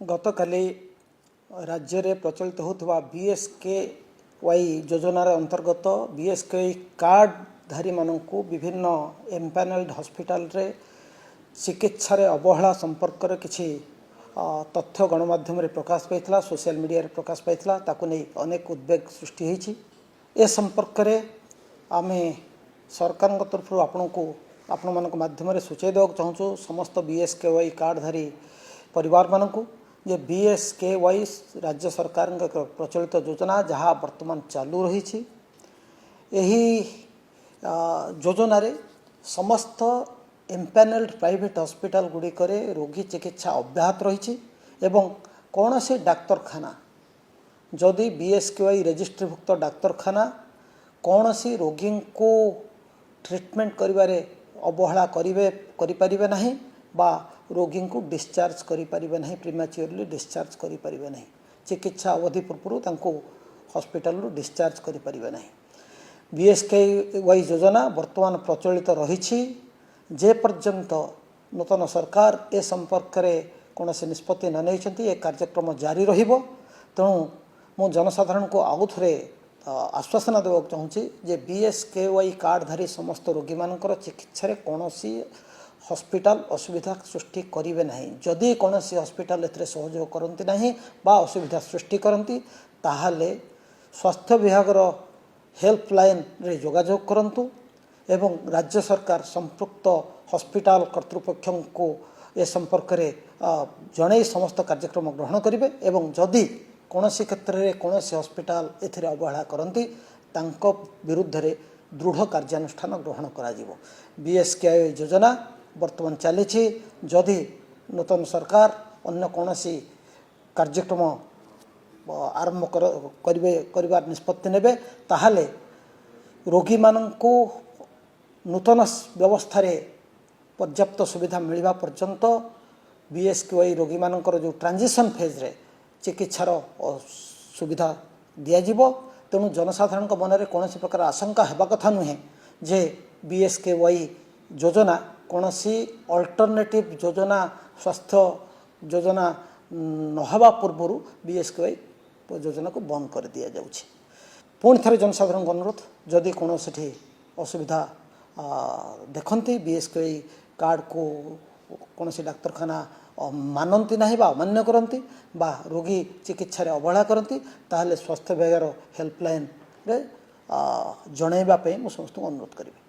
गतकाली राज्य रे प्रचलित होता बीएसकेवाई योजनार अंतर्गत बीएसकेवाई कार्डधारी मानू विभिन्न एम्पानेल्ड हॉस्पिटल रे चिकित्सा रे अवहेला संपर्क रे किछि तथ्य गणमाध्यम रे प्रकाश पाइथिला, सोशल मीडिया रे प्रकाश पाइथिला, ताकु नै अनेक उद्वेग सृष्टि होईछि। ए संपर्क रे आमे सरकार तरफ आपण मानक माध्यम रे सूचय देवा चाहूँ समस्त बीएसकेवाई कार्डधारी परिवार मानकू जे बीएसकेवाई राज्य सरकार प्रचलित योजना जहाँ वर्तमान चालू रही योजना रे समस्त एम्पानेल्ड प्राइवेट हॉस्पिटल गुड़िक रोगी चिकित्सा अब्याहत रही एवं कौन से डाक्तरखाना जदि बीएसकेवाई रजिस्ट्रीभुक्त डाक्तरखाना कौन सी रोगी को ट्रीटमेंट करिबारे अवहेला करिपारिबे नहीं बा रोगी को डिस्चार्ज करिपारिबे नहीं, प्रीमैच्योरली डिस्चार्ज करिपारिबे नहीं, चिकित्सा अवधि पूर्व तांको हॉस्पिटल रो डिस्चार्ज करिपारिबे नहीं। बीएसकेवाई योजना वर्तमान प्रचलित रही जे पर्यंत नूतन सरकार ए संपर्क रे कौन से निष्पत्ति न नहीं कार्यक्रम जारी रहिबो। तेणु मु जनसाधारण को आउ थे आश्वासन देवा चाहूँ जे बीएसकेवाई कार्डधारी समस्त रोगी मानकर चिकित्सा रे कौन सी हॉस्पिटल असुविधा सृष्टि करेंगे नहीं। जदि कौन सी हॉस्पिटल एथिरे सहयोग करती नहीं बा असुविधा सृष्टि करती ताहले स्वास्थ्य विभाग हेल्पलाइन रे जोगाजोग करंतु एवं राज्य सरकार संपृक्त हॉस्पिटल कर्तृपक्ष को ए संपर्क रे जणे समस्त कार्यक्रम ग्रहण करेंगे एवं जदि कौन सी क्षेत्र में कौन सी हॉस्पिटल एथिरे अवहेला करती तांको विरुद्ध रे दृढ़ कार्यानुष्ठान ग्रहण करा जिवो। बीएसकेवाई योजना वर्तमान चली जदि नूतन सरकार अन्य कौन सी कार्यक्रम आरंभ कर निष्पत्ति नेबे ताहले रोगी माननकु नूतन व्यवस्था रे पर्याप्त सुविधा मिलवा पर्यंत बीएसकेवाई रोगी मानकर जो ट्रांजिशन फेज रे चिकित्सार सुविधा दियाजिबो। तेणु जनसाधारण मन में कौन प्रकार आशंका हेबा कथा नुहे जे बीएसकेवाई योजना कौन सी अल्टरनेटिव योजना स्वास्थ्य योजना नहवा पूर्वर बीएसकेवाई योजना को बंद कर दिया जाउछि। पुणी थे जनसाधारण अनुरोध जदि कौन से असुविधा देखती बीएसकेवाई कार्ड को कौन सी डाक्तरखाना मानती ना बा अमान्य करती बा रोगी चिकित्सा रे अवहेला करती ताहले स्वास्थ्य विभाग हेल्पलाइन रे जनइबा पे मु समस्त अनुरोध करिबे।